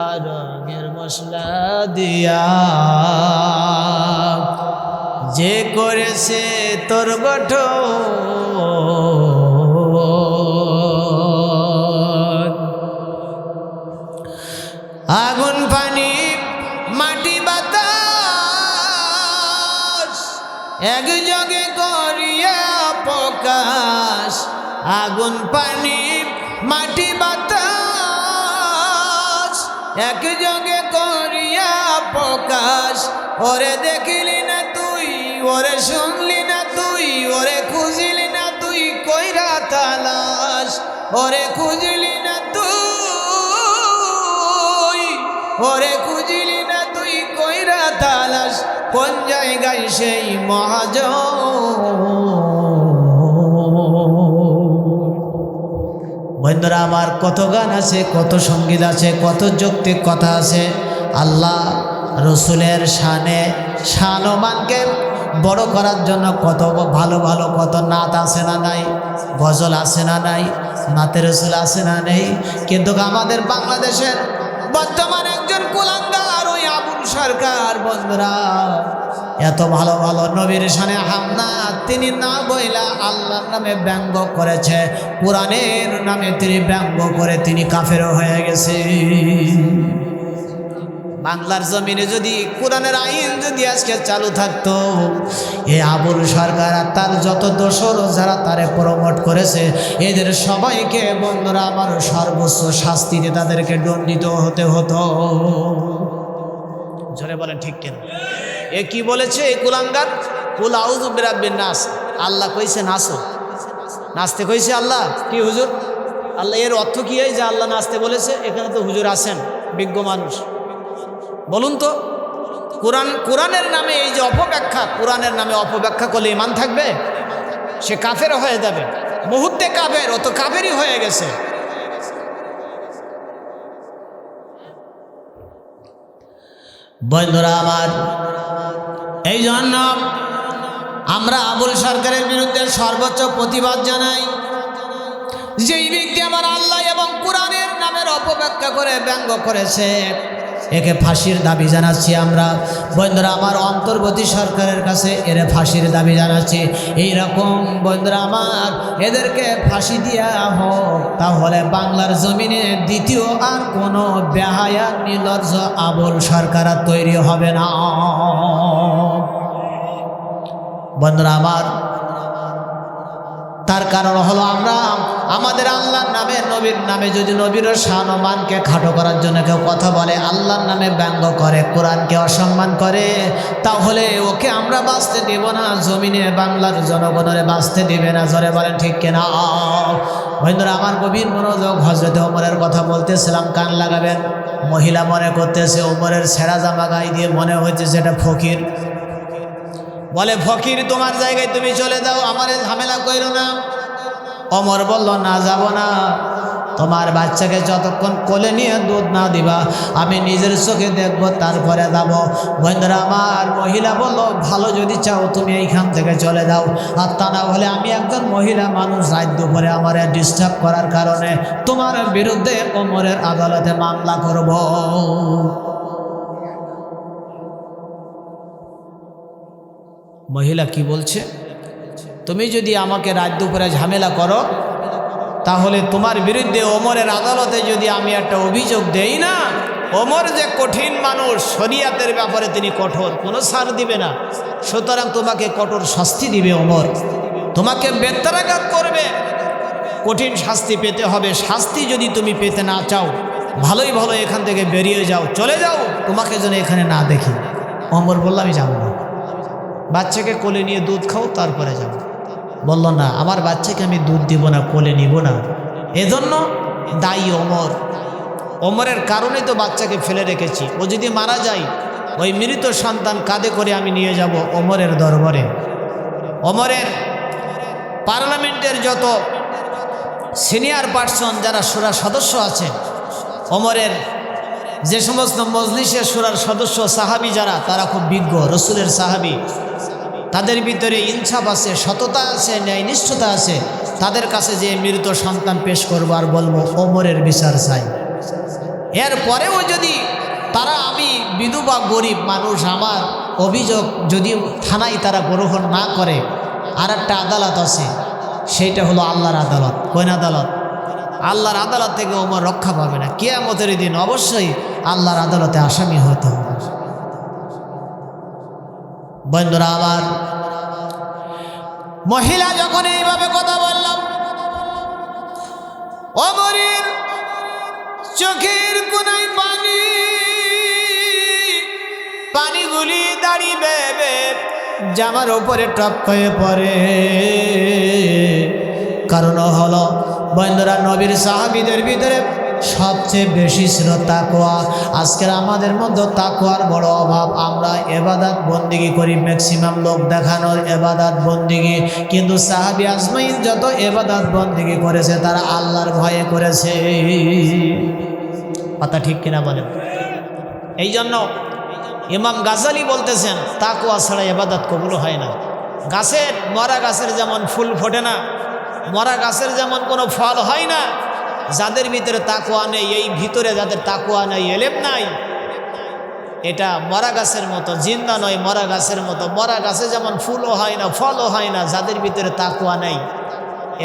রঙের মশলা দিয়া যে করেছে তোর গঠন, আগুন পানি মাটি বাতাস একযোগে করিয়া প্রকাশ। আগুন পানি মাটি বাতাস একযোগে করিয়া প্রকাশ। ওরে দেখিলি না তুই, ওরে শুনলি না তুই, ওরে খুঁজলি না তুই কইরা তালাশ। ওরে খুঁজলি না তুই, ওরে খুঁজলি না তুই কইরা তালাশ। কোন জায়গায় সেই মহাজন? বন্ধুরা আমার, কত গান আছে, কত সঙ্গীত আছে, কত যৌক্তিক কথা আছে। আল্লাহ রসুলের শানে শানমানকে বড় করার জন্য কত ভালো ভালো কত নাত আছে না নাই, গজল আছে না নাই, নাতে রসুল আছে না নেই। কিন্তু আমাদের বাংলাদেশের বর্তমান একজন কুলাঙ্গার ওই আবুল সরকার, বন্ধুরা এত ভালো ভালো নবীর শানে হামনা তিনি না বইলা আল্লাহর নামে ব্যঙ্গ করেছে, কোরআনের নামে তিনি ব্যঙ্গ করে তিনি কাফের হয়ে গেছে। বাংলার জমিনে যদি কোরআনের আইন যদি আজকে চালু থাকতো, এ আবুল সরকার আর তার যত দোসর যারা তারে প্রমোট করেছে এদের সবাইকে, বন্ধুরা আমার, সর্বোচ্চ শাস্তিতে তাদেরকে দণ্ডিত হতে হতো। জোরে বলেন ঠিক কেন? এ কি বলেছে এই কুলাঙ্গার? কুল আউযু বিরাব্বিন নাস। আল্লাহ কইছে নাচো, নাচতে কইছে আল্লাহ। কি হুজুর? আল্লাহ এর অর্থ কি হয় যে আল্লাহ নাচতে বলেছে? এখানে তো হুজুর আছেন, বিজ্ঞ মানুষ, বলুন তো। কোরআনের নামে এই যে অপব্যাখ্যা, কোরআনের নামে অপব্যাখ্যা করলে ঈমান থাকবে? সে কাফের হয়ে যাবে, মুহূর্তে কাফের, ও তো কাফেরই হয়ে গেছে। বন্ধুরা আমার, এই জন্য আমরা আবুল সরকারের বিরুদ্ধে সর্বোচ্চ প্রতিবাদ জানাই। যেই ব্যক্তি আমার আল্লাহ এবং কোরআনের নামের অপব্যাখ্যা করে ব্যঙ্গ করেছে, একে ফাঁসির দাবি জানাচ্ছি আমরা। বন্ধুরা আমার, অন্তর্বর্তী সরকারের কাছে এর ফাঁসির দাবি জানাচ্ছি। এইরকম বন্ধুরা আমার, এদেরকে ফাঁসি দেওয়া হোক, তাহলে বাংলার জমিনে দ্বিতীয় আর কোনো বেহায়া নির্লজ্জ আবুল সরকার আর তৈরি হবে না। বন্ধুরা আমার, তার কারণ হলো আমরা আমাদের আল্লাহর নামে, নবীর নামে যদি নবীর শানমানকে খাটো করার জন্য কেউ কথা বলে, আল্লাহর নামে ব্যঙ্গ করে, কোরআনকে অসম্মান করে, তাহলে ওকে আমরা বাঁচতে দেব না, জমিনে বাংলার জনগণের বাঁচতে দেবে না। জোরে বলেন ঠিক কিনা? বন্ধুরা আমার, গভীর মনোযোগ। হযরত ওমরের কথা বলতেছিলাম, কান লাগাবেন। মহিলা মনে করতেছে ওমরের ছেঁড়া জামা গায়ে দিয়ে মনে হচ্ছে সেটা ফকির। বলে, ফকির তোমার জায়গায় তুমি চলে যাও, আমারে ঝামেলা কইরো না। ওমর বলল, না যাব না, তোমার বাচ্চাকে যতক্ষণ কোলে নিয়ে দুধ না দিবা আমি নিজের চোখে দেখব, তারপরে যাব। বন্ধুরা আমার, মহিলা বলল, ভালো যদি চাও তুমি এইখান থেকে চলে যাও, আর তা না হলে আমি একজন মহিলা মানুষ, রাত দুপুরে আমার ডিস্টার্ব করার কারণে তোমার বিরুদ্ধে ওমরের আদালতে মামলা করব। মহিলা কি বলছে? তুমি যদি আমাকে রাত দুপুরে ঝামেলা করো, তাহলে তোমার বিরুদ্ধে ওমরের আদালতে যদি আমি একটা অভিযোগ দেই না, ওমর যে কঠিন মানুষ, শরিয়াতের ব্যাপারে তিনি কঠোর, কোনো ছাড় দিবে না, সুতরাং তোমাকে কঠোর শাস্তি দিবে ওমর, তোমাকে বেত্রাঘাত করবে, কঠিন শাস্তি পেতে হবে। শাস্তি যদি তুমি পেতে না চাও, ভালোই ভালো এখান থেকে বেরিয়ে যাও, চলে যাও, তোমাকে যেন এখানে না দেখি। ওমর বলল, আমি যাব না, বাচ্চাকে কোলে নিয়ে দুধ খাও, তারপরে যাব। বলল, না, আমার বাচ্চাকে আমি দুধ দিব না, কোলে নিব না। এজন্য দায়ী ওমর। ওমরের কারণেই তো বাচ্চাকে ফেলে রেখেছি। ও যদি মারা যায়, ওই মৃত সন্তান কাঁধে করে আমি নিয়ে যাব ওমরের দরবারে। ওমরের পার্লামেন্টের যত সিনিয়র পার্সন, যারা শুরা সদস্য আছে, ওমরের যে সমস্ত মজলিসের শুরার সদস্য সাহাবি যারা, তারা খুব বিজ্ঞ, রসুলের সাহাবি, তাদের ভিতরে ইনসাফ আছে, সততা আছে, ন্যায়নিষ্ঠতা আছে। তাদের কাছে যে মৃত সন্তান পেশ করবো আর বলবো ওমরের বিচার চাই, এরপরেও যদি তারা আমি বিধবা গরিব মানুষ, আমার অভিযোগ যদি থানায় তারা গ্রহণ না করে, আর একটা আদালত আছে, সেইটা হলো আল্লাহর আদালত। কোন আদালত? আল্লাহর আদালত থেকে ওমর রক্ষা পাবে না। কিয়ামতের দিন অবশ্যই আল্লাহর আদালতে আসামি হতে হবে। বন্ধুরা আমার, মহিলা যখন এইভাবে কথা বললাম, ওমরের চোখের কোনায় পানিগুলি দাঁড়িয়ে বেবে জামার উপরে টপ হয়ে পড়ে। কারণ হলো বন্ধুরা, নবীর সাহাবীদের ভিতরে সবচেয়ে বেশি ছিল তাকওয়া। আজকের আমাদের মধ্যে তাকওয়ার বড় অভাব। আমরা ইবাদত বন্দেগী করি, ম্যাক্সিমাম লোক দেখানোর ইবাদত বন্দেগী, কিন্তু সাহাবী আজমাইন যত ইবাদত বন্দেগী করেছে তারা আল্লাহর ভয়ে করেছে। কথা ঠিক কিনা বলেন? এই জন্য ইমাম গাজালি বলতেছেন, তাকওয়া ছাড়া ইবাদত কবুল হয় না। গাছের, মরা গাছের যেমন ফুল ফোটে না, মরা গাছের যেমন কোনো ফল হয় না, যাদের ভিতরে তাকওয়া নেই, এই ভিতরে যাদের তাকওয়া নেই, এলেম নাই, এটা মরা গাছের মতো, জিন্দা নয়, মরা গাছের মতো। মরা গাছে যেমন ফুলও হয় না, ফলও হয় না, যাদের ভিতরে তাকওয়া নেই,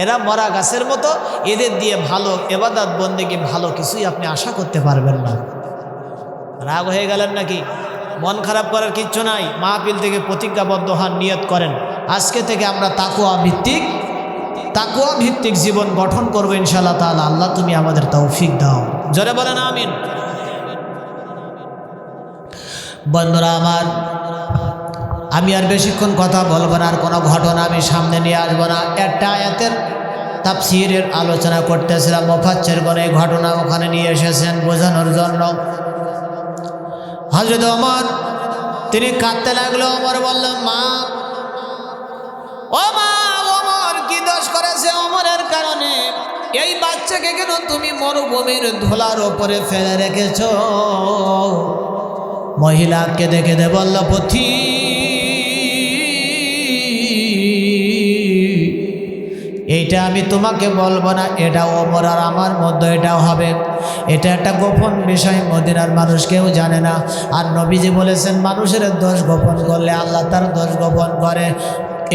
এরা মরা গাছের মতো। এদের দিয়ে ভালো ইবাদত বন্দেগী, ভালো কিছুই আপনি আশা করতে পারবেন না। রাগ হয়ে গেলেন নাকি? মন খারাপ করার কিচ্ছু নাই। মাহফিল থেকে প্রতিজ্ঞাবদ্ধ হন, নিয়ত করেন, আজকে থেকে আমরা তাকওয়া ভিত্তিক জীবন গঠন করবো ইনশাআল্লাহ তাআলা। আল্লাহ তুমি আমাদের তৌফিক দাও। জোরে বলেন আমিন। বন্ধুরা আমার, আমি আর বেশিক্ষণ কথা বলবো না, আর কোনো ঘটনা আমি সামনে নিয়ে আসবো না। একটা আয়াতের তাফসীরের আলোচনা করতেছিলাম, মুফাসসিরগণ এই ঘটনা ওখানে নিয়ে এসেছেন বোঝানোর জন্য। হযরত ওমর তিনি কাঁদতে লাগলো। ওমর বলল, মা, ও মা, ওমর কি দোষ করেছে? ওমরের কারণে এই বাচ্চাকে কেন তুমি মরুভূমির ধুলার ওপরে ফেলে রেখেছ? মহিলা কেঁদে কেঁদে বলল, পথি, এইটা আমি তোমাকে বলবো না, এটা ওমর আর আমার মধ্যে এটাও হবে। এটা একটা গোপন বিষয়, মদিনার মানুষ কেউ জানে না। আর নবীজি বলেছেন, মানুষের দোষ গোপন করলে আল্লাহ তার দোষ গোপন করে।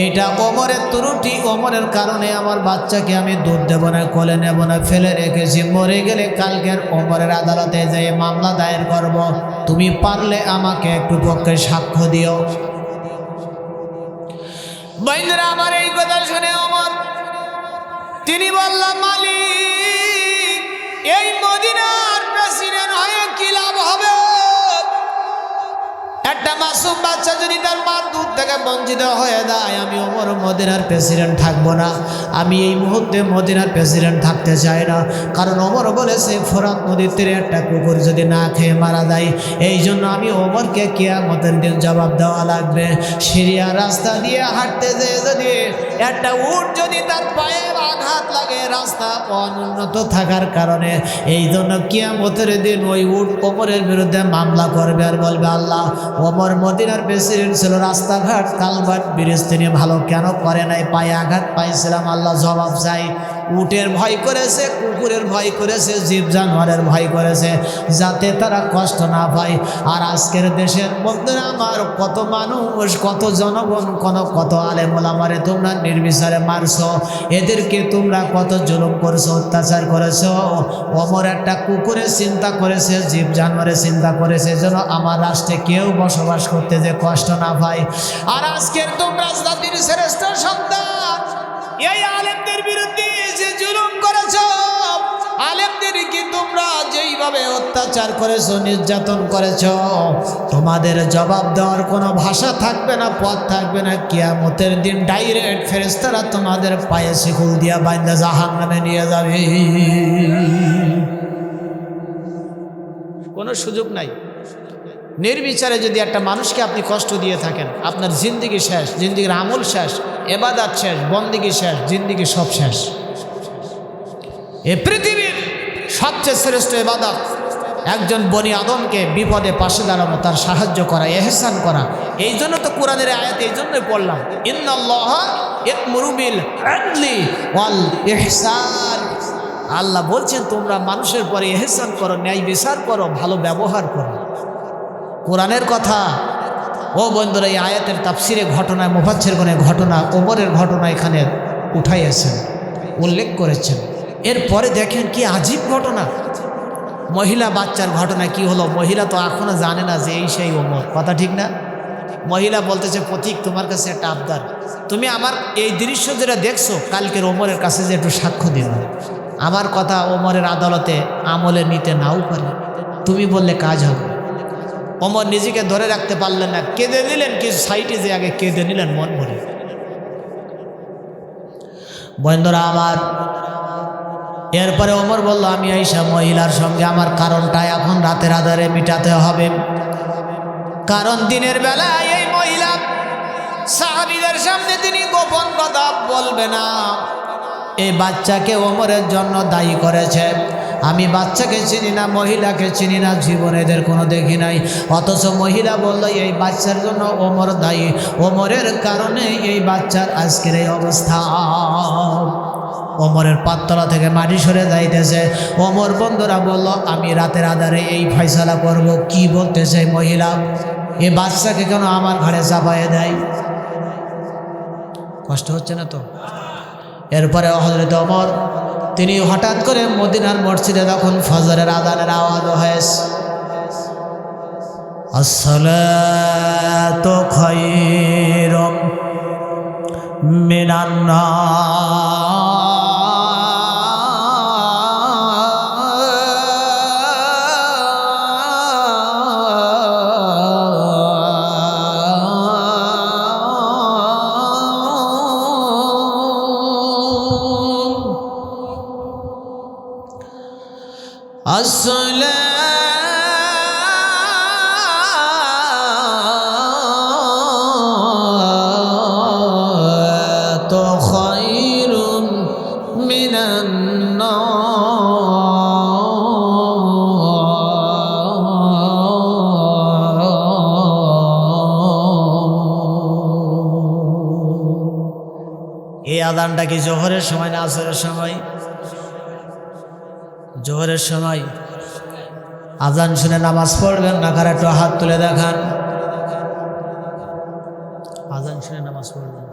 এটা ওমরের ত্রুটি, ওমরের কারণে আমার বাচ্চাকে আমি দুধ দেব না, কোলে নেব না, ফেলে রেখেছি। মরে গেলে কালকের ওমরের আদালতে যেয়ে মামলা দায়ের করব। তুমি পারলে আমাকে একটু পক্ষে সাক্ষ্য দিও। বন্ধুরা আমার, এই কথা শুনে ওমর তিনি বললেন, মালিক, এই মদিনার প্রেসিডেন্ট হয়ে কি লাভ হবে? একটা মাসুম বাচ্চা যদি তার মার দুধ থেকে বঞ্চিত হয়ে যায়, আমি ওমর মদিনার প্রেসিডেন্ট থাকবো না। আমি এই মুহূর্তে মদিনার প্রেসিডেন্ট থাকতে চাই না। কারণ ওমর বলেছে, ফোরাত নদীর তীরে একটা কুকুর যদি না খেয়ে মারা যায়, এই জন্য আমি ওমরকে কিয়ামতের দিন জবাব দেওয়া লাগবে। সিরিয়া রাস্তা দিয়ে হাঁটতে যেয়ে যদি একটা উট যদি তার পায়ে আঘাত লাগে, রাস্তা অনুন্নত থাকার কারণে, এই জন্য কিয়ামতের দিন ওই উট ওমরের বিরুদ্ধে মামলা করবে আর বলবে, আল্লাহ, ওমর মদিনার প্রেসিডেন্ট ছিল, রাস্তাঘাট কালভার্ট ব্রিজ তিনি ভালো কেন করে নাই? পায়ে আঘাত পাইছিলাম, আল্লাহ জবাব চাই। উটের ভয় করেছে, কুকুরের ভয় করেছে, জীব জানোয়ারের ভয় করেছে, যাতে তারা কষ্ট না পায়। আর আজকের দেশের বন্ধুরা আমার, কত মানুষ, কত জনগণ, কত আলেম ওলামারে তোমরা নির্বিচারে মারছো, এদেরকে তোমরা কত জুলুম করেছো, অত্যাচার করেছো। ওমর একটা কুকুরের চিন্তা করেছে, জীব জানোয়ারের চিন্তা করেছে, যেন আমার রাষ্ট্রে কেউ বসবাস করতে যে কষ্ট না পায়। আর আজকের তোমরা জাতির শ্রেষ্ঠ সন্তান, এই আলেমদের বিরুদ্ধে যে জুলুম করেছো, আলেমদেরকে তোমরা যেইভাবে অত্যাচার করেছো, নির্যাতন করেছো, তোমাদের জবাব দেওয়ার কোনো ভাষা থাকবে না, পথ থাকবে না। কিয়ামতের দিন ডাইরেক্ট ফেরেশতারা তোমাদের পায়ে শিকল দিয়া বাইন্ধা জাহান্নামে নিয়ে যাবে। কোনো সুযোগ নাই। নির্বিচারে যদি একটা মানুষকে আপনি কষ্ট দিয়ে থাকেন, আপনার জিন্দিগি শেষ, জিন্দিগির আমল শেষ, ইবাদত শেষ, বন্দেগী শেষ, জিন্দিগি সব শেষ। এ পৃথিবীর সবচেয়ে শ্রেষ্ঠ ইবাদত একজন বনি আদমকে বিপদে পাশে দাঁড়ানো, তার সাহায্য করা, ইহসান করা। এই জন্য তো কোরআনের আয়াত এই জন্যই পড়লাম, ইন্নাল্লাহা ইয়া'মুরু বিল আদলি ওয়াল ইহসান। আল্লাহ বলছেন তোমরা মানুষের পরে ইহসান করো, ন্যায় বিচার করো, ভালো ব্যবহার করো। কোরআনের কথা। ও বন্ধুরা, এই আয়াতের তাফসিরে ঘটনায় মুফাচ্ছিরগণের ঘটনা, ওমরের ঘটনা এখানে উঠাইয়াছেন, উল্লেখ করেছেন। এরপরে দেখেন কি আজীব ঘটনা, মহিলা বাচ্চার ঘটনা কি হলো। মহিলা তো এখনও জানে না যে এই সেই ওমর, কথা ঠিক না? মহিলা বলতেছে, পথিক তোমার কাছে একটা আবদার, তুমি আমার এই দৃশ্য যেটা দেখছো কালকের ওমরের কাছে যে একটু সাক্ষ্য দিন। আমার কথা ওমরের আদালতে আমলে নিতে নাও পারে, তুমি বললে কাজ হবে। ওমর নিজেকে ধরে রাখতে পারলেন না, কেঁদে নিলেন। কিছু সাইটে যে আগে কেঁদে নিলেন মন ভরে। বন্ধুরা আমার, এরপরে ওমর বলল, আমি আইসা মহিলার সঙ্গে আমার কারণটা এখন রাতের আধারে মিটাতে হবে। কারণ দিনের বেলায় এই মহিলা সাহাবীদের সামনে তিনি গোপন কথা বলবে না। এই বাচ্চাকে ওমরের জন্য দায়ী করেছে। আমি বাচ্চাকে চিনি না, মহিলাকে চিনি না, জীবনে এদের কোনো দেখি নাই, অথচ মহিলা বলল এই বাচ্চার জন্য ওমর দায়ী, ওমরের কারণে এই বাচ্চার আজকের এই অবস্থা। ওমরের পাততলা থেকে মাটি সরে যাইতেছে। ওমর বন্ধুরা বলল, আমি রাতের আধারে এই ফয়সালা করব। কি বলতেছে মহিলা? এই বাচ্চাকে কেন আমার ঘাড়ে চাপায়ে দেয়? কষ্ট হচ্ছে না তো? এরপরে হযরত ওমর তিনি হঠাৎ করে মদিনার মসজিদে তখন ফজরের আযানের আওয়াজ হয়েছে, আসসালাতু খায়রুম মিনান নার। আসসালাতু খায়রুম মিনান নার। এই আযানটা কি জোহরের সময় না আসরের সময়? জোহরের সময়। আজান শুনে নামাজ পড়বেন না কারা? একটু হাত তুলে দেখান। আজান শুনে নামাজ পড়বেন,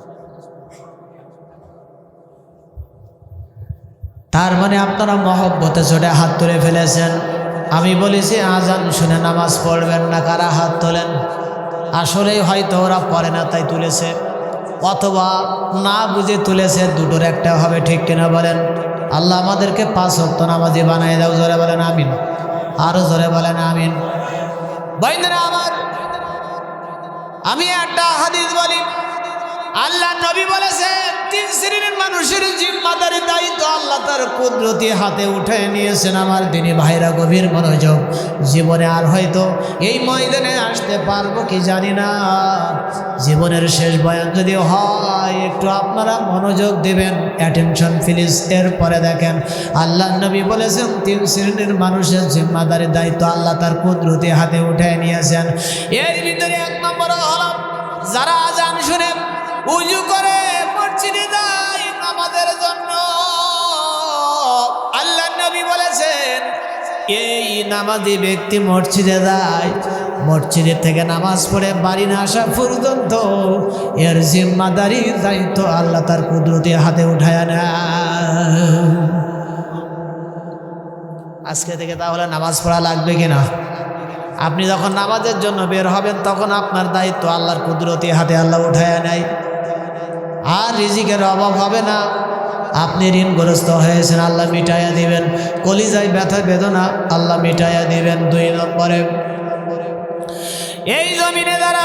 তার মানে আপনারা মহব্বতে চড়ে হাত তুলে ফেলেছেন। আমি বলেছি আজান শুনে নামাজ পড়বেন না, কারা হাত তোলেন? আসলেই হয়তো ওরা পড়ে না তাই তুলেছে, অথবা না বুঝে তুলেছে, দুটোর একটা হবে, ঠিক কিনা বলেন? আল্লাহ আমাদেরকে 5 ওয়াক্ত নামাজি বানায় দাও। জোরে বলেন আমিন, আরো জোরে বলেন আমিন। বন্ধুরা আমার, আমি একটা হাদিস বলি, আল্লাহ নবী বলেছেন 3 শ্রেণীর মানুষের জিম্মাদারি দায়িত্ব আল্লাহ তার কুদরতি হাতে উঠে নিয়েছেন। আমার দিনী ভাইরা গভীর মনোযোগ। জীবনে আর হয়তো এই ময়দানে আসতে পারবো কি জানি না, জীবনের শেষ বয়ান যদি হয় একটু আপনারা মনোযোগ দিবেন, অ্যাটেনশন প্লিজ। এরপরে দেখেন আল্লাহ নবী বলেছেন 3 শ্রেণীর মানুষের জিম্মাদারি দায়িত্ব আল্লাহ তার কুদরতি হাতে উঠে নিয়েছেন। এর ভিতরে 1 নম্বর হলো যারা আজান শুনে উযু করে মসজিদে যায় নামাজের জন্য। আল্লাহ নবী বলেছেন এই নামাজি ব্যক্তি মসজিদে যায়, মসজিদে থেকে নামাজ পড়ে বাড়ি না আসা পর্যন্ত এর জিম্মাদারি দায়িত্ব আল্লাহ তার কুদরতি হাতে উঠায় নেয়। আজকে থেকে তাহলে নামাজ পড়া লাগবে কিনা? আপনি যখন নামাজের জন্য বের হবেন তখন আপনার দায়িত্ব আল্লাহর কুদরতি হাতে আল্লাহ উঠায় নেয়। আর রিজিকের অভাব হবে না। আপনি ঋণগ্রস্ত হয়েছেন, আল্লাহ মিটাইয়া দিবেন। কলিজায় ব্যথা বেদনা আল্লাহ মিটাইয়া দিবেন। 2 নম্বরে এই জমিনে যারা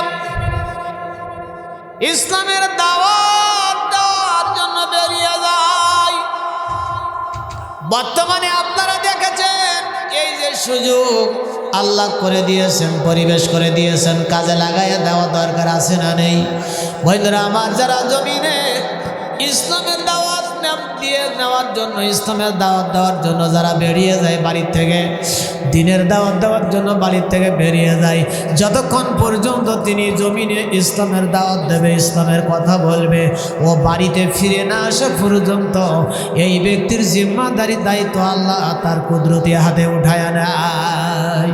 ইসলামের দাওয়াত দেওয়ার জন্য বেরিয়ে যায়, বর্তমানে আপনারা দেখেছেন এই যে সুযোগ আল্লাহ করে দিয়েছেন, পরিবেশ করে দিয়েছেন, কাজে লাগাইয়া দেওয়া দরকার আছে না নেই? বন্ধুরা আমার, যারা জমিনে ইসলামের দাওয়াত দিয়ে নেওয়ার জন্য, ইসলামের দাওয়াত দেওয়ার জন্য যারা বেরিয়ে যায় বাড়ির থেকে, দিনের দাওয়াত দেওয়ার জন্য বাড়ির থেকে বেরিয়ে যায়, যতক্ষণ পর্যন্ত তিনি জমিনে ইসলামের দাওয়াত দেবে, ইসলামের কথা বলবে, ও বাড়িতে ফিরে না আসা পর্যন্ত এই ব্যক্তির জিম্মাদারি দায়িত্ব আল্লাহ তার কুদরতি হাতে উঠায় নেয়।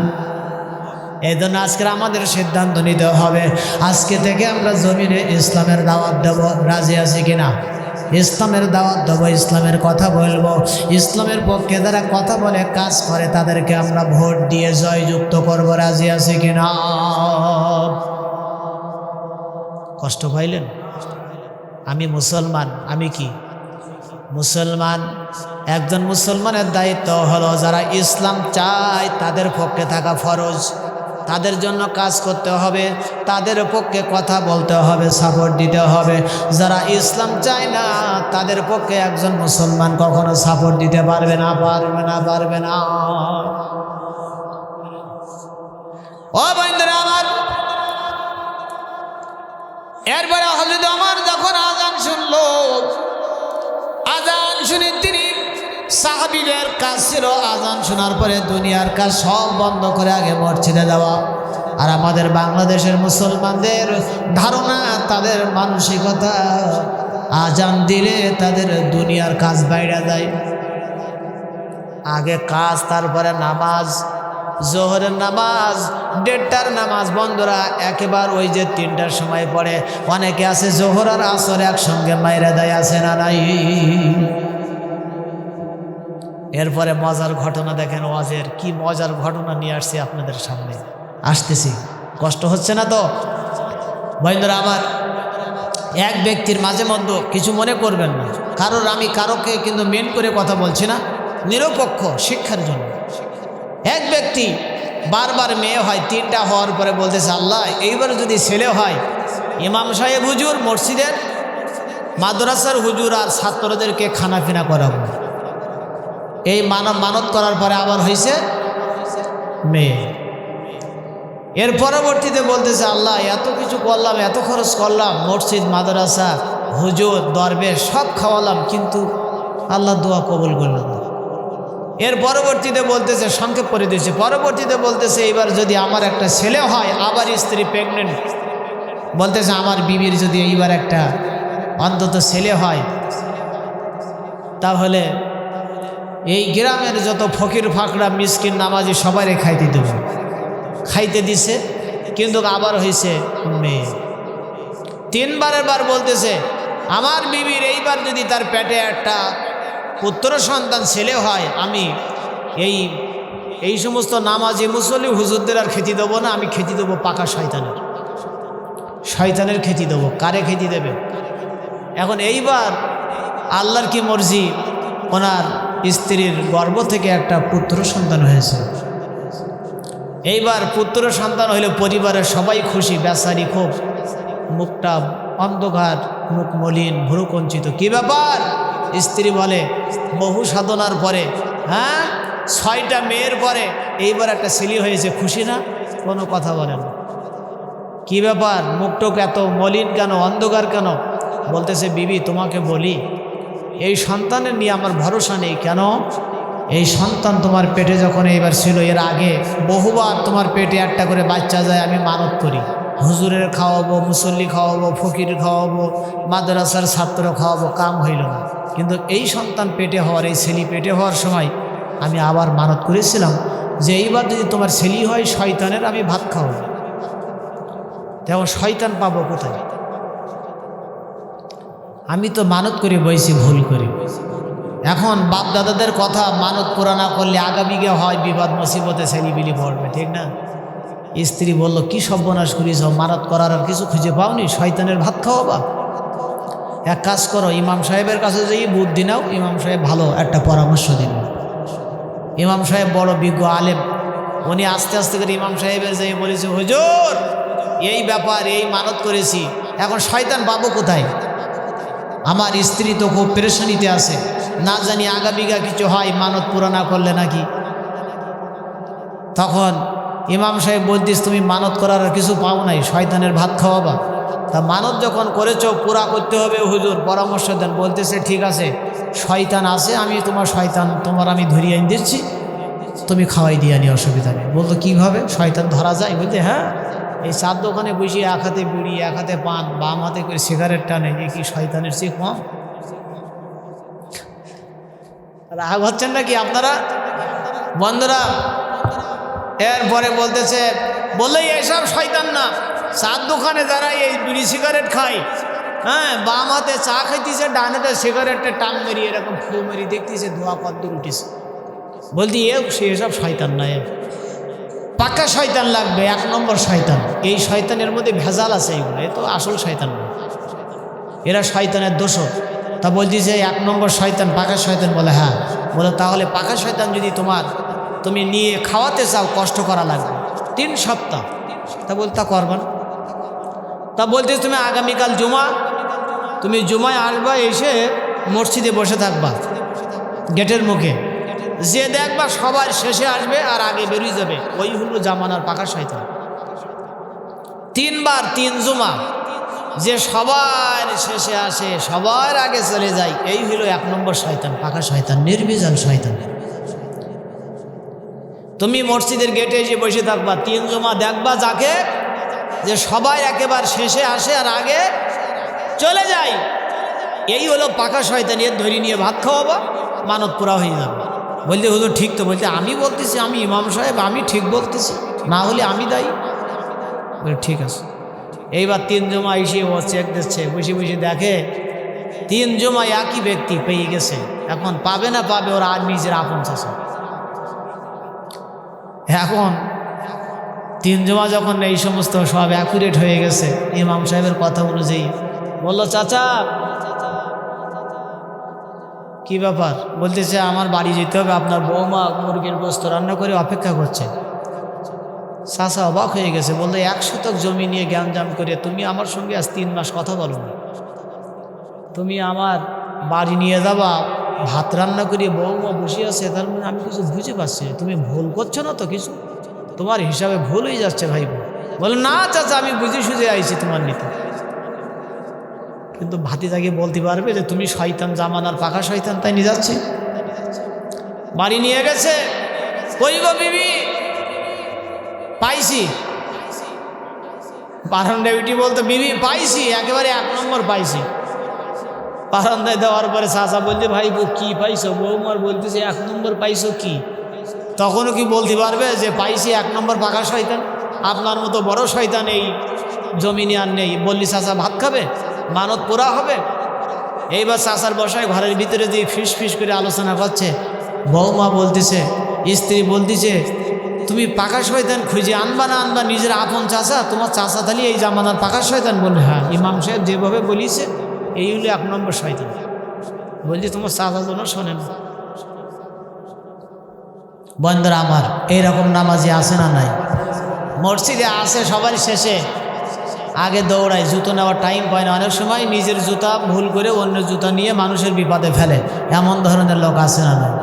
এই জন্য আজকে আমাদের সিদ্ধান্ত নিতে হবে, আজকে থেকে আমরা জমিনে ইসলামের দাওয়াত দেব। রাজি আছি কিনা? ইসলামের দাওয়াত দেবো, ইসলামের কথা বলবো, ইসলামের পক্ষে যারা কথা বলে কাজ করে তাদেরকে আমরা ভোট দিয়ে জয়যুক্ত করবো। রাজি আছি কিনা? কষ্ট পাইলেন? আমি মুসলমান, আমি কি মুসলমান? একজন মুসলমানের দায়িত্ব হলো যারা ইসলাম চায় তাদের পক্ষে থাকা ফরজ, তাদের জন্য কাজ করতে হবে, তাদের পক্ষে কথা বলতে হবে, সাপোর্ট দিতে হবে। যারা ইসলাম চায় না তাদের পক্ষে একজন মুসলমান কখনো সাপোর্ট দিতে পারবে না, পারবে না, পারবে না। ও বন্ধুরা আমার, এরপরে হযরত ওমর যখন আযান শুনলো, আযান শুনে তিনি, সাহাবীদের কাজ ছিল আযান শোনার পরে দুনিয়ার কাজ সব বন্ধ করে আগে মসজিদে যাওয়া। আর আমাদের বাংলাদেশের মুসলমানদের ধারণা, তাদের মানসিকতা, আযান দিলে তাদের দুনিয়ার কাজ বাইরে যায়। আগে কাজ, তারপরে নামাজ, জোহরের নামাজ, 1:30টার নামাজ বন্ধুরা একেবারে ওই যে 3টার সময় পড়ে। অনেকে আছে জোহর আর আসর একসঙ্গে মাইরা দেয়, আছে না নাই? এরপরে মজার ঘটনা দেখেন, ওয়াজের কি মজার ঘটনা নিয়ে আসছি আপনাদের সামনে। আসতেছি, কষ্ট হচ্ছে না তো? বন্ধুরা আমার, এক ব্যক্তির মাঝে মধ্যে কিছু মনে করবেন না, আমি কারোকে কিন্তু মেন করে কথা বলছি না, নিরপেক্ষ শিক্ষার জন্য। এক ব্যক্তি বারবার মেয়ে হয়, 3টা হওয়ার পরে বলতেছে, আল্লাহ এইবার যদি ছেলে হয়, ইমাম সাহেব হুজুর, মসজিদের মাদ্রাসার হুজুর আর ছাত্রদেরকে খানাপিনা করাবো। এই মানত করার পরে আবার হয়েছে মেয়ে। এর পরবর্তীতে বলতেছে, আল্লাহ এত কিছু করলাম, এত খরচ করলাম, মসজিদ, মাদ্রাসা, হুজুর, দরবেশ সব খাওয়ালাম, কিন্তু আল্লাহ দোয়া কবুল করলেন না। এর পরবর্তীতে বলতেছে, সংক্ষেপ করে দিয়েছে, পরবর্তীতে বলতেছে, এবার যদি আমার একটা ছেলে হয়, আবার স্ত্রী প্রেগনেন্ট, বলতেছে আমার বিবির যদি এইবার একটা অন্তত ছেলে হয়, তাহলে এই গ্রামের যত ফকির ফাকরা, মিসকিন, নামাজি সবাই খাইতে দেব। খাইতে দিছে, কিন্তু আবার হয়েছে মেয়ে। 3বারের বার বলতেছে, আমার বিবির এইবার যদি তার পেটে একটা পুত্র সন্তান ছেলে হয়, আমি এই সমস্ত নামাজি মুসল্লি হুজুরদের আর খেতে দেবো না, আমি খেতে দেবো পাকা শয়তানের খেতে দেবো। কারে খেতে দেবে? এখন এইবার আল্লাহর কি মর্জি, ওনার স্ত্রীর গর্ভ থেকে একটা পুত্র সন্তান হয়েছে। এইবার পুত্র সন্তান হইলে পরিবারের সবাই খুশি, বেচারি খুব মুখটা অন্ধকার, মুখ মলিন, ভ্রু কঞ্চিত। কি ব্যাপার? স্ত্রী বলে, বহু সাধনার পরে, 6টা মেয়ের পরে এইবার একটা ছেলে হয়েছে, খুশি না? কোনো কথা বলে না। কি ব্যাপার? মুখটুক এত মলিন কেন, অন্ধকার কেন? বলতেছে, বিবি তোমাকে বলি, এই সন্তানের নিয়ে আমার ভরসা নেই। কেন? এই সন্তান তোমার পেটে যখন এইবার ছিল, এর আগে বহুবার তোমার পেটে একটা করে বাচ্চা যায়, আমি মানত করি, হুজুরের খাওয়াবো, মুসল্লি খাওয়াবো, ফকির খাওয়াবো, মাদ্রাসার ছাত্র খাওয়াবো, কাম হইল না। কিন্তু এই সন্তান পেটে হওয়ার, এই ছেলে পেটে হওয়ার সময় আমি আবার মানত করেছিলাম যে এইবার যদি তোমার ছেলে হয়, শয়তানের আমি ভাত খাওয়াবো। তেমন শয়তান পাবো কোথায়? আমি তো মানত করে বইছি, ভুল করি। এখন বাপ দাদাদের কথা মানত পুরা না করলে আগামীকে হয় বিবাদ মুসিবতে ছেলেবিলি পড়বে, ঠিক না? স্ত্রী বলল, কি সর্বনাশ করিস, মানত করার আর কিছু খুঁজে পাওনি, শয়তানের ভাত খাওয়াবা? এক কাজ করো, ইমাম সাহেবের কাছে যেই বুদ্ধি নাও, ইমাম সাহেব ভালো একটা পরামর্শ দিন। ইমাম সাহেব বড় বিজ্ঞ আলেম, উনি আস্তে আস্তে করে ইমাম সাহেবের যেয়ে বলেছে, হুজুর এই ব্যাপার, এই মানত করেছি, এখন শয়তান পাবো কোথায়? আমার স্ত্রী তো খুব পেরেশানিতে আছে, না জানি আগামীকা কিছু হয় মানত পুরা না করলে নাকি। তখন ইমাম সাহেব বলতিস, তুমি মানত করার আর কিছু পাও নাই, শয়তানের ভাত খাওয়াবা? তা মানত যখন করেছো পুরা করতে হবে হুজুর, পরামর্শ দেন। বলতেছে, ঠিক আছে শয়তান আছে, আমি তোমার শয়তান তোমার আমি ধরিয়ে এনে দিচ্ছি, তুমি খাওয়াই দিয়ে আনি, অসুবিধা নেই। বলতো কীভাবে শয়তান ধরা যায়? বলতে হ্যাঁ, এই চার দোকানে বসে এক হাতে বিড়ি এক হাতে পান বাম হাতে করে সিগারেট টানে, এ কি শয়তানের চেয়ে কম? রাগ হচ্ছেন নাকি আপনারা বন্ধুরা? এরপরে বলতেছে, বললে এসব শয়তান না, চার দোকানে যারা এই বিড়ি সিগারেট খায়, হ্যাঁ, বাম হাতে চা খাইতেছে, ডান হাতে সিগারেটটা টান মেরি এরকম ফু মেরি দেখতেছে ধোয়া কদ্দুর উঠেছে। বলতি সে এসব শয়তান না, পাক্কা শয়তান লাগবে, এক নম্বর শয়তান। এই শয়তানের মধ্যে ভেজাল আছে, এইগুলো এ তো আসল শয়তান না, এরা শয়তানের দোষর। তা বলতেছে এক নম্বর শয়তান পাকা শয়তান। বলে হ্যাঁ। বলে তাহলে পাকা শয়তান যদি তুমি নিয়ে খাওয়াতে চাও, কষ্ট করা লাগবে 3 সপ্তাহ। তা বল তা করবেন। তা বলতেছে তুমি আগামীকাল জুমা, তুমি জুমায় আসবা, এসে মসজিদে বসে থাকবা গেটের মুখে, যে দেখবা সবার শেষে আসবে আর আগে বেরিয়ে যাবে, ওই হলো জামানার পাকা শয়তান। 3 বার 3 জুমা, যে সবার শেষে আসে সবার আগে চলে যায়, এই হলো 1 নম্বর শয়তান, পাকা শয়তান, নির্বিজাল শয়তান। তুমি মসজিদের গেটে এসে বসে থাকবা, 3 জুমা দেখবা যাকে, যে সবাই একেবারে শেষে আসে আর আগে চলে যায়, এই হলো পাকা শয়তান। এর ধরে নিয়ে ভাত খাওয়াবা, মানত পুরা হয়ে যাবে। বলতে হুজুর ঠিক তো? বলতে আমি বলতেছি, আমি ইমাম সাহেব, আমি ঠিক বলতেছি, না হলে আমি দায়ী। ঠিক আছে। এইবার 3 জমা এসে ও চেক দিচ্ছে, বসে বসে দেখে 3 জমা একই ব্যক্তি পেয়ে গেছে। এখন পাবে না পাবে ওরা আর নিজের আপন চাষা। এখন 3 জমা যখন এই সমস্ত সব অ্যাকুরেট হয়ে গেছে, ইমাম সাহেবের কথা অনুযায়ী বললো, চাচা কি ব্যাপার? বলতেছে আমার বাড়ি যেতে হবে, আপনার বৌমা মুরগির গোস্ত রান্না করে অপেক্ষা করছে। চাচা অবাক হয়ে গেছে, বললো 1 শতক জমি নিয়ে জ্ঞানজাম করে তুমি আমার সঙ্গে আজ 3 মাস কথা বলো না, তুমি আমার বাড়ি নিয়ে যাবা, ভাত রান্না করে বৌমা বসে আছে, তার মানে আমি কিছু বুঝে পাচ্ছি, তুমি ভুল করছো না তো? কিছু তোমার হিসাবে ভুল হয়ে যাচ্ছে ভাই। বলো না চাচা, আমি বুঝে সুঝে আইছি তোমার নিতে। কিন্তু ভাতিজাকে বলতে পারবে যে তুমি শয়তান, জামানার পাকা শয়তান, তাই নিয়ে যাচ্ছে। বাড়ি নিয়ে গেছে, কইব বিবি পাইছি, বারান্দায় উঠি বলতো বিবি পাইছি, একেবারে 1 নম্বর পাইছি। বারান্দায় দেওয়ার পরে চাচা বলছে, ভাই কি পাইছো? বৌমার বলতেছে 1 নম্বর পাইছো কি? তখনও কি বলতে পারবে যে পাইছি 1 নম্বর পাকা শয়তান? আপনার মতো বড় শয়তান এই জমিনে আর নেই। বললি চাচা ভাত খাবে, মানত পুরা হবে। এইবার চাচার বসায় ঘরের ভিতরে দিয়ে ফিস ফিস করে আলোচনা করছে। বৌমা বলতেছে, স্ত্রী বলতেছে, তুমি পাকা শয়তান খুঁজে আনবা না আনবা নিজের আপন চাচা? তোমার চাচা তাহলে এই জামানার পাকা শয়তান? বলবে হ্যাঁ, ইমাম সাহেব যেভাবে বলিছে এই হলো 1 নম্বর শয়তান। বলছি তোমার চাচা যেন শোনেন। বন্ধুরা আমার, এইরকম নামাজি আছে না নাই? মসজিদে আসে সবার শেষে, আগে দৌড়ায়, জুতো নেওয়ার টাইম পায় না, অনেক সময় নিজের জুতা ভুল করে অন্য জুতা নিয়ে মানুষের বিপদে ফেলে, এমন ধরনের লোক আছে না নাই?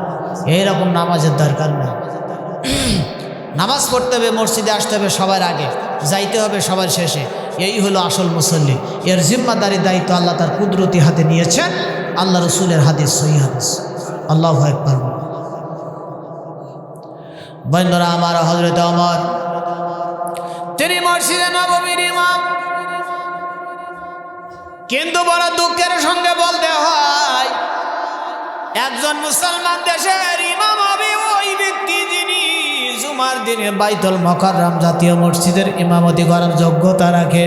এইরকম নামাজের দরকার নেই। নামাজ পড়তে হবে, মসজিদে আসতে হবে সবার আগে, যাইতে হবে সবার শেষে। এই হলো আসল মুসল্লি। এর জিম্মাদারি দায়িত্ব আল্লাহ তার কুদরতি হাতে নিয়েছেন। আল্লাহ রসুলের হাদিস, সহিহ হাদিস। আল্লাহু আকবার। বন্ধুরা আমার, হযরত ওমর তিনি মসজিদে নববীর ইমাম, কিন্তু বড় দুঃখের সঙ্গে বলতে হয়, একজন মুসলমান দেশের ইমাম হবে ওই ব্যক্তি যিনি জুমার দিনে বাইতুল মুকাররম জাতীয় মসজিদের ইমামতি করার যোগ্যতা রাখে।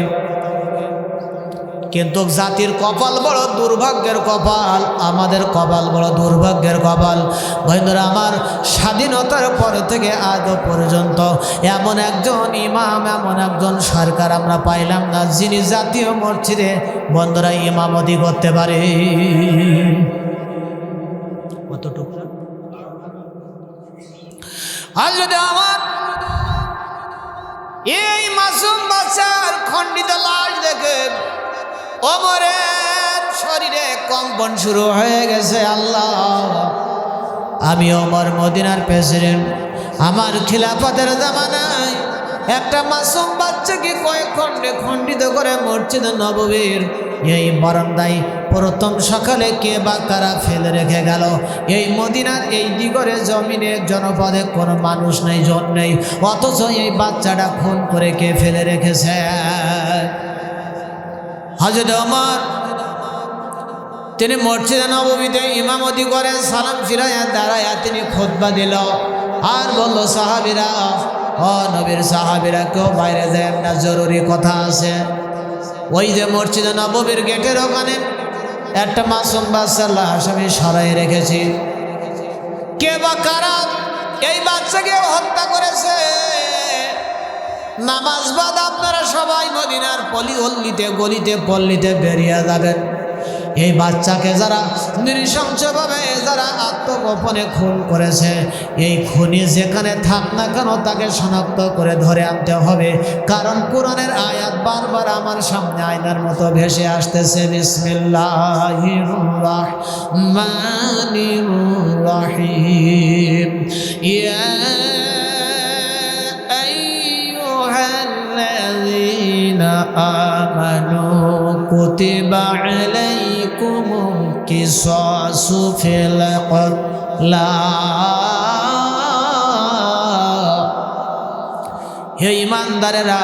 কিন্তু জাতির কপাল বড় দুর্ভাগ্যের কপাল, আমাদের কপাল বড় দুর্ভাগ্যের কপাল। বন্ধুরা আমার, স্বাধীনতার পর থেকে আজ পর্যন্ত এমন একজন ইমাম, এমন একজন সরকার আমরা পাইলাম না যিনি জাতীয় মসজিদে বন্ধুরা ইমামতি করতে পারে। কতটুকু আর যদি আমার এই মাসুম বাচ্চার খণ্ডিত লাশ দেখে ওমরের শরীরে কম্পন শুরু হয়ে গেছে। আল্লাহ, আমি ওমর মদিনার প্রেসিডেন্ট, আমার খিলাফতের জামানায় একটা মাসুম বাচ্চাকে কয়েক খণ্ডে খণ্ডিত করে মসজিদ নববীর এই বারান্দায় প্রথম সকালে কে বা কারা ফেলে রেখে গেল? এই মদিনার এই দিগরে জমিনে জনপদে কোনো মানুষ নেই, জন নেই, অথচ এই বাচ্চাটা খুন করে কে ফেলে রেখেছে? হযরত ওমর তিনি মসজিদে নববীতে ইমামতি করেন, সালাম ফিরাইয়া দাঁড়াইয়া তিনি খুতবা দিল আর বলল, সাহাবীরা, ও নবীর সাহাবীরা, কেউ বাইরে যায় না, জরুরি কথা আছে। ওই যে মসজিদে নববীর গেটের ওখানে একটা মাসুম বাচ্চার লাশ আমি সরাই রেখেছি। কে বা কারা এই বাচ্চাকে হত্যা করেছে? নামাজ বাদ আপনারা সবাই মদিনার পলিগলিতে গলিতে পল্লীতে বেরিয়ে যাবেন। এই বাচ্চাকে যারা নৃশংসভাবে যারা আত্মগোপনে খুন করেছে, এই খুনি যেখানে থাক না কেন তাকে শনাক্ত করে ধরে আনতে হবে। কারণ কোরআনের আয়াত বারবার আমার সামনে আয়নার মতো ভেসে আসতেছে। বিসমিল্লাহির রাহমানির রাহিম। ইয়া আইয়ুহাল্লাযীনা আমানু কুতিবা আলাইকুমুল কিসাসু ফিল কতলা। হে ঈমানদারেরা,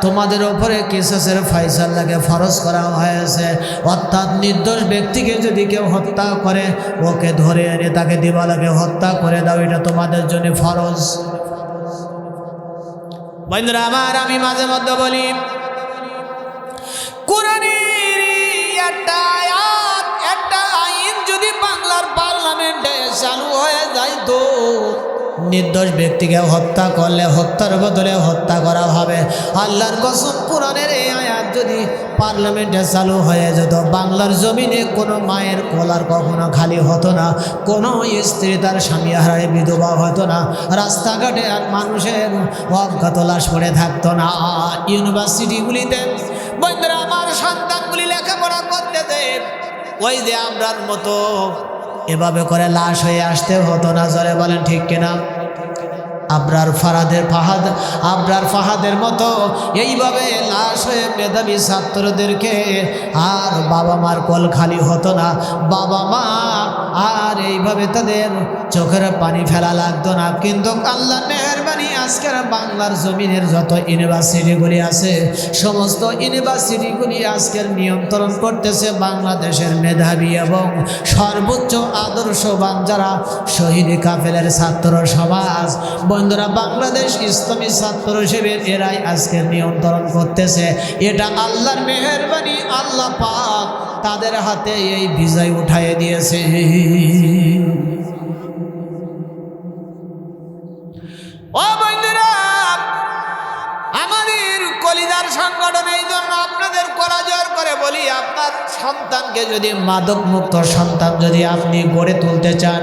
তোমাদের উপরে কিসাসের ফয়সালাকে ফরজ করা হয়েছে। অর্থাৎ নির্দোষ ব্যক্তিকে যদি কেউ হত্যা করে, ওকে ধরে এনে তাকে দিবালোকে হত্যা করে দাও, এটা তোমাদের জন্য ফরজ। বন্ধুরা আমার, আমি মাঝে মধ্যে বলি, কোরআনের একটা আয়াত, একটা আইন যদি বাংলার পার্লামেন্টে চালু হয়ে যায় তো নির্দোষ ব্যক্তিকে হত্যা করলে হত্যার বদলে হত্যা করা হবে। আল্লাহর কসম, কোরআনের এই আয়াত যদি পার্লামেন্টে চালু হয়ে যেত, বাংলার জমিনে কোনো মায়ের কোলার কখনো খালি হতো না, কোনো স্ত্রী তার স্বামী হারায় বিধবা হতো না, রাস্তাঘাটে আর মানুষের অজ্ঞাত লাশ পড়ে থাকতো না। ইউনিভার্সিটিগুলিতে বন্ধুরা আমার, সন্তানগুলি লেখাপড়া করতে দেন, ওই যে আমরার মতো এভাবে করে লাশ হয়ে আসতে হতো না। জোরে বলেন ঠিক কিনা? আবরার ফাহাদের মতো এইভাবে লাশ হয়ে মেধাবী ছাত্রদেরকে আর বাবা মার কোল খালি হতো না, বাবা মা আর এইভাবে তাদের চোখের পানি ফেলা লাগতো না। কিন্তু আল্লাহ মেহেরবানি, আজকের বাংলার জমিনের যত ইউনিভার্সিটিগুলি আছে, সমস্ত ইউনিভার্সিটিগুলি আজকের নিয়ন্ত্রণ করতেছে বাংলাদেশের মেধাবী এবং সর্বোচ্চ আদর্শবান যারা শহীদ কাফেলার ছাত্র সমাজ। বন্ধুরা, বাংলাদেশ ইসলামী ছাত্র শিবির এরাই আজকে নিয়ন্ত্রণ করতেছে। এটা আল্লাহর মেহেরবানি, আল্লাহ পাক তাদের হাতে এই বিজয় উঠাইয়ে দিয়েছে। ও বন্ধুরা, আমাদের কলিজার সংগঠন এই জন্য আপনাদের কলাজোর করে বলি, আপনার সন্তানকে যদি মাদক মুক্ত সন্তান যদি আপনি গড়ে তুলতে চান,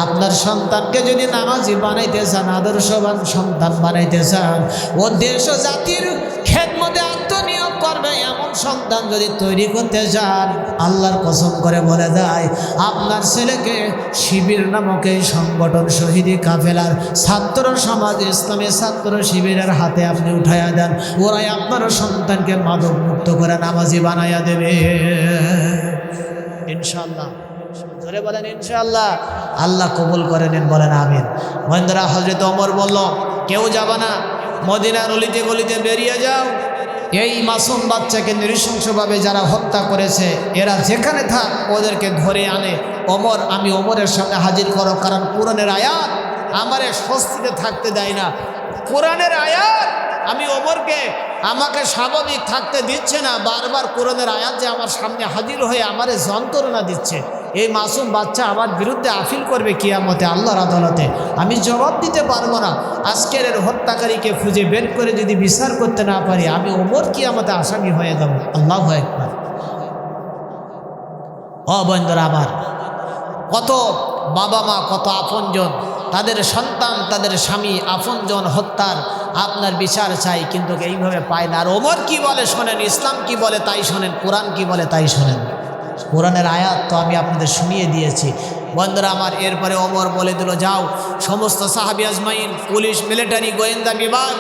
আপনার সন্তানকে যদি নামাজি বানাইতে চান, আদর্শবান সন্তান বানাইতে চান, ও দেশ ও জাতির খেদমতে আত্মনিয়োগ করবে এমন সন্তান যদি তৈরি করতে চান, আল্লাহর কসম করে বলে দেয়, আপনার ছেলেকে শিবির নামক এই সংগঠন শহীদি কাফেলার ছাত্র সমাজ ইসলামী ছাত্র শিবিরের হাতে আপনি উঠাইয়া দেন, ওরাই আপনার সন্তানকে মাদক মুক্ত করে নামাজি বানাইয়া দেবে ইনশাআল্লাহ। ধরে বলেন ইনশাআল্লাহ। আল্লাহ কবুল করে নেন, বলেন আমিন। বন্ধুরা, হযরত ওমর বলল, কেউ যাবে না, মদিনার অলিতে গলিতে বেরিয়ে যাও। এই মাসুম বাচ্চাকে নৃশংসভাবে যারা হত্যা করেছে, এরা যেখানে থাক ওদেরকে ধরে আনে। ওমর, আমি ওমরের সামনে হাজির করো, কারণ কোরআনের আয়াত আমারে স্বস্তিতে থাকতে দেয় না। কোরআনের আয়াত আমি ওমরকে আমাকে স্বাভাবিক থাকতে দিচ্ছে না, বারবার কোরআনের আয়াত যে আমার সামনে হাজির হয়ে আমারে যন্ত্রণা দিচ্ছে। এই মাসুম বাচ্চা আমার বিরুদ্ধে আপিল করবে কিয়ামতে আল্লাহর আদালতে, আমি জবাব দিতে পারবো না। আজকের এর হত্যাকারীকে খুঁজে বের করে যদি বিচার করতে না পারি, আমি ওমর কিয়ামতে আসামি হয়ে যাব। আল্লাহু আকবার। ও বন্ধুরা আমার, কত বাবা মা, কত আপনজন তাদের সন্তান, তাদের স্বামী, আপনজন হত্যার আপনার বিচার চাই, কিন্তু এইভাবে পায় না। আর ওমর কি বলে শোনেন, ইসলাম কি বলে তাই শোনেন, কোরআন কি বলে তাই শোনেন। কোরআনের আয়াত তো আমি আপনাদের শুনিয়ে দিয়েছি। বন্ধুরা আমার, এরপরে ওমর বলে দিল, যাও সমস্ত সাহাবী আজমাইন, পুলিশ, মিলিটারি, গোয়েন্দা বিভাগ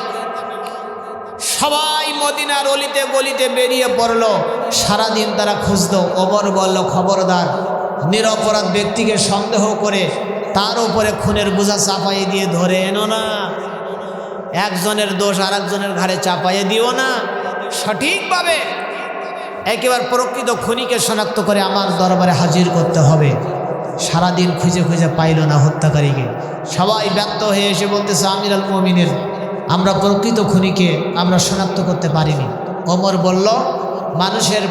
সবাই মদিনার অলিতে গলিতে বেরিয়ে পড়লো। সারাদিন তারা খুঁজত। ওমর বলল, খবরদার, নিরপরাধ ব্যক্তিকে সন্দেহ করে তার উপরে খুনের বোঝা চাপাইয়ে দিয়ে ধরে এনো না, একজনের দোষ আর একজনের ঘাড়ে চাপাইয়ে দিও না, সঠিকভাবে একেবারে প্রকৃত খুনিকে শনাক্ত করে আমার দরবারে হাজির করতে হবে। সারাদিন খুঁজে খুঁজে পাইল না হত্যাকারীকে। সবাই ব্যর্থ হয়ে এসে বলতেছে, আমিরুল মুমিনিন, আমরা প্রকৃত খুনিকে আমরা শনাক্ত করতে পারিনি। ওমর বলল, মানুষের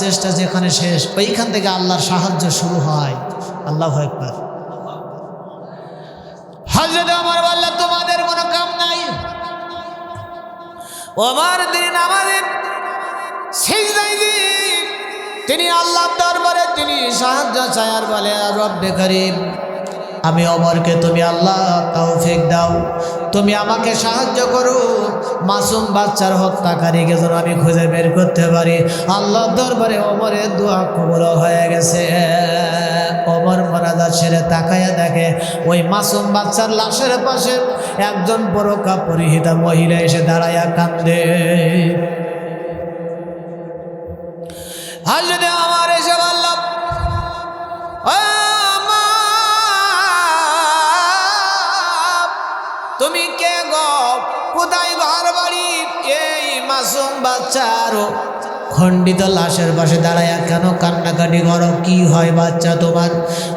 চেষ্টা যেখানে শেষ, ওইখান থেকে আল্লাহর সাহায্য শুরু হয়। আল্লাহু আকবার। হযরত ওমর বলল, তোমাদের কোনো কাম নাই। ওমর দিন আমাদের সিজদায় দিয়ে তিনি আল্লাহর দরবারে তিনি সাহায্য চায়ার বলে, রব্বে করিম, আমি ওমরকে তুমি আল্লাহ তৌফিক দাও, তুমি আমাকে সাহায্য করো, মাসুম বাচ্চার হত্যাকারীকে যেন আমি খুঁজে বের করতে পারি। আল্লাহর দরবারে ওমরের দোয়া কবুল হয়ে গেছে। ওমর মোনাজাত সেরে তাকায়া দেখে ওই মাসুম বাচ্চার লাশের পাশে একজন বোরকা পরিহিতা মহিলা এসে দাঁড়ায়া কান্দে। হযরত ওমর এসে বলল, তুমি কে গো, কোথায় ঘর বাড়ি? এই মাসুম বাচ্চার খণ্ডিত লাশের পাশে দাঁড়ায়া কেন কান্নাকাটি করো? কি হয় বাচ্চা তোমার?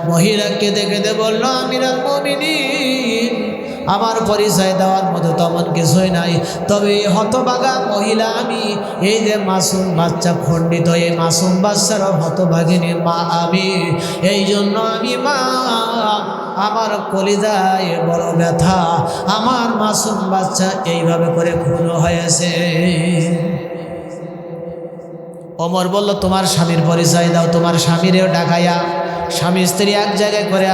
মহিলা কেঁদে কেঁদে বলল, আমিরুল মুমিনিন, আমার পরিচয় দেওয়ার মতো তেমন কিছুই নাই, তবে হতভাগা মহিলা আমি। এই যে মাসুম বাচ্চা খণ্ডিত, এই মাসুম বাচ্চার হতভাগিনী মা আমি। এই জন্য আমি মা, আমার কলিজায় বড় ব্যথা, আমার মাসুম বাচ্চা এইভাবে করে খুন হয়েছে। ওমর বলল, তোমার স্বামীর পরিচয় দাও। তোমার স্বামীরেও ডাকাইয়া, স্বামী স্ত্রী এক জায়গায় করে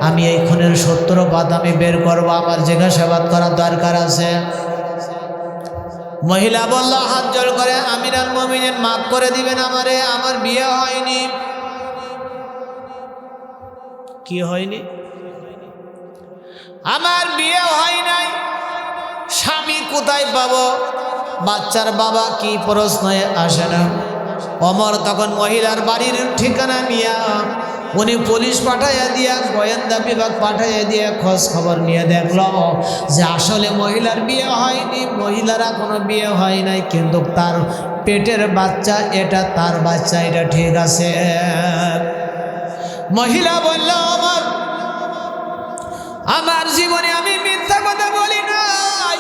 আমি এই খুনের 70 পাত আমি বের করবো, আমার জিজ্ঞাসাবাদ করার দরকার আছে। মহিলা বলল হাত জোর করে, আমিরুল মুমিনিন মাফ করে দিবেন আমারে, আমার বিয়ে হয়নি। কি হয়নি? আমার বিয়ে হয় নাই। স্বামী কোথায় পাবো? বাচ্চার বাবা কি প্রশ্নয়ে আসে না। ওমর তখন মহিলার বাড়ির ঠিকানা নিয়ে উনি পুলিশ পাঠাইয়া দিয়া, গোয়েন্দা বিভাগ পাঠাইয়া দিয়ে খোঁজ খবর নিয়ে দেখল যে আসলে মহিলার বিয়ে হয়নি, মহিলারা কোনো বিয়ে হয় নাই, কিন্তু তার পেটের বাচ্চা এটা তার বাচ্চা, এটা ঠিক আছে। মহিলা বলল, আমার জীবনে আমি মিথ্যা কথা বলি নাই,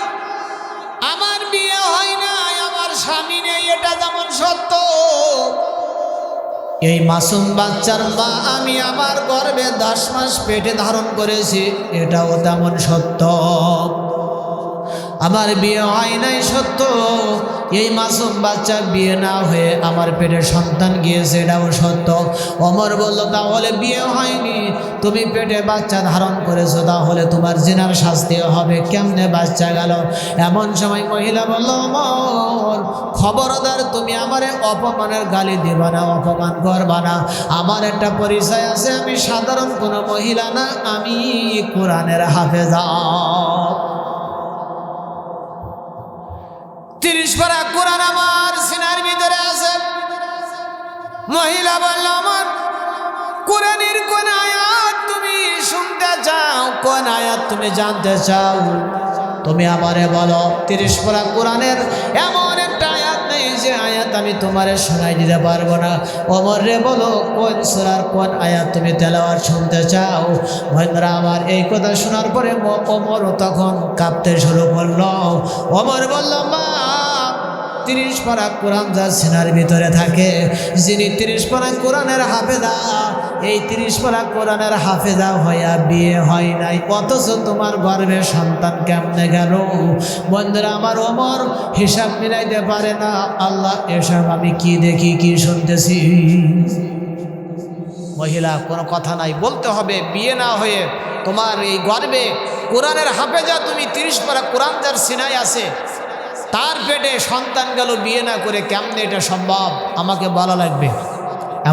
আমার বিয়ে হয় নাই, আমার স্বামী নেই, এটা যেমন সত্য, এই মাসুম বাচ্চার মা আমি আমার গর্ভে 10 মাস পেটে ধারণ করেছি, এটাও তেমন সত্য। আমার বিয়ে হয় নাই সত্য, এই মাসুম বাচ্চা বিয়ে না হয়ে আমার পেটে সন্তান গিয়েছে, এটাও সত্য। ওমর বলল, তাহলে বিয়ে হয়নি, তুমি পেটে বাচ্চা ধারণ করেছো, তাহলে তোমার জিনার শাস্তি হবে, কেমনে বাচ্চা গেল? এমন সময় মহিলা বলল, ওমর খবরদার, তুমি আমারে অপমানের গালি দিবা না, অপমান করবা না। আমার একটা পরিচয় আছে, আমি সাধারণ কোনো মহিলা না, আমি কোরআনের হাফেজা। 30 পারা কোরআন আমার সিনার ভিতরে আছে। মহিলা বলল, আমার কোরআনের কোন আয়াত তুমি শুনতে চাও, কোন আয়াত তুমি জানতে চাও, তুমি আমারে বলো। 30 পারা কোরআনের এমন একটা আয়াত নেই যে আয়াত আমি তোমারে শোনাই দিতে পারবো না। ওমর রে বলো, কোন সূরার কোন আয়াত তুমি তেলাওয়াত শুনতে চাও? বন্ধুরা আমার, এই কথা শোনার পরে ওমর তখন কাঁপতে শুরু করলো। ওমর বলল, মা 30 পারা কোরআন যার সিনার ভিতরে থাকে, যিনি 30 পারা কোরআনের হাফেজা, এই 30 পারা কোরআনের হাফেজা হইয়া বিয়ে হয় নাই, অথচ তোমার গর্ভে সন্তান কেমনে গেল? বন্ধুরা আমার, ওমর হিসাব মিলাইতে পারে না। আল্লাহ, এসব আমি কি দেখি, কি শুনতেছি? মহিলা কোনো কথা নাই, বলতে হবে বিয়ে না হয়ে তোমার এই গর্ভে কোরআনের হাফেজা, তুমি 30 পারা কোরআন যার সিনায় আছে, তার পেটে সন্তান গেল বিয়ে না করে, কেমনে এটা সম্ভব? আমাকে বলা লাগবে।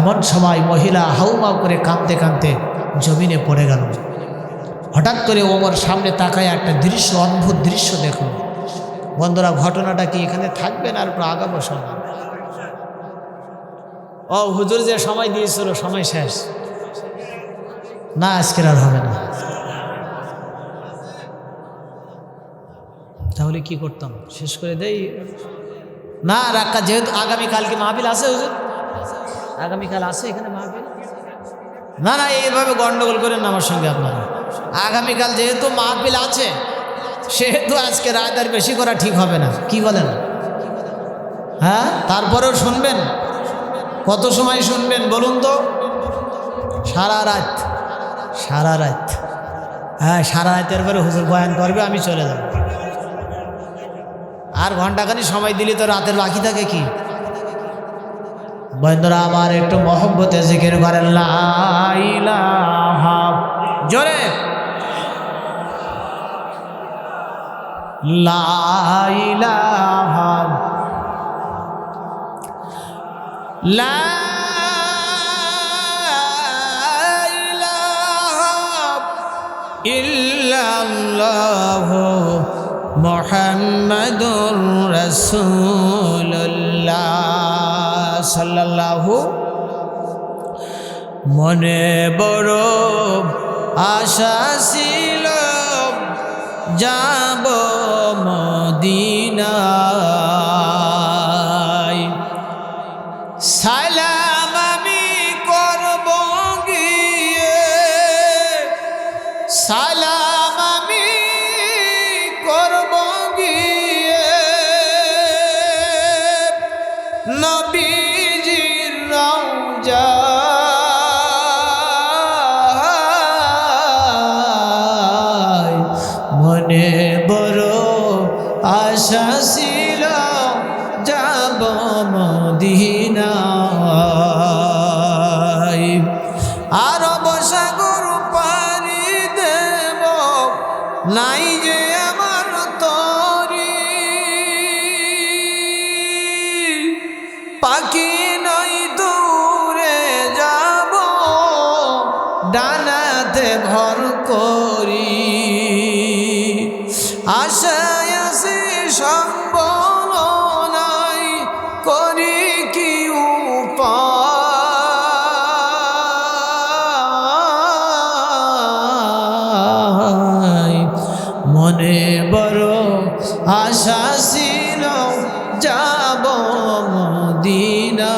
এমন সময় মহিলা হাউমাউ করে কাঁদতে কাঁদতে জমিনে পড়ে গেল। হঠাৎ করে ওমর সামনে তাকায় একটা দৃশ্য, অদ্ভুত দৃশ্য দেখল। বন্ধুরা, ঘটনাটা কি এখানে থাকবে না আর আগাবো? ও হুজুর যে সময় দিয়েছিল সময় শেষ, না আজকের আর হবে না। তাহলে কি করতাম, শেষ করে দেই? না রাখা, যেহেতু আগামীকালকে মাহফিল আছে হুজুর, আগামীকাল আছে এখানে মাহফিল। না না, এইভাবে গন্ডগোল করেন না আমার সঙ্গে আপনারা। আগামীকাল যেহেতু মাহফিল আছে, সেহেতু আজকে রাত আর বেশি করা ঠিক হবে না, কি বলেন? হ্যাঁ, তারপরেও শুনবেন। কত সময় শুনবেন বলুন তো? সারা রাত, সারা রাত। হ্যাঁ, সারা রাতের পরে হুজুর বয়ান করবে, আমি চলে যাব। আর ঘন্টাখানি সময় দিলে তো রাতের বাকি থাকে কি? বন্ধুরা আমার, একটু মহব্বতে জিকির করেন লা ইলাহা, জোরে লা ইলাহা, লা ইলাহা ইল্লাল্লাহু মুহাম্মাদুর রাসূলুল্লাহ সাল্লাল্লাহু। মনে বড় আশা ছিল যাব মদিনায়, সালাম আমি করব গিয়ে, সালাম আমি করব গিয়ে নবীজির রওজায়। মনে বড় আশা ছিল যাব মদিনায়, আরব সাগর পাড়ি দেব, নাই যে আমার তরি, পাখি নই দূরে যাব, ডানাতে ভর করি, আশায় আছে সম্বল নাই, করি কি উপায়। মনে বড় আশা ছিল যাব মদিনা।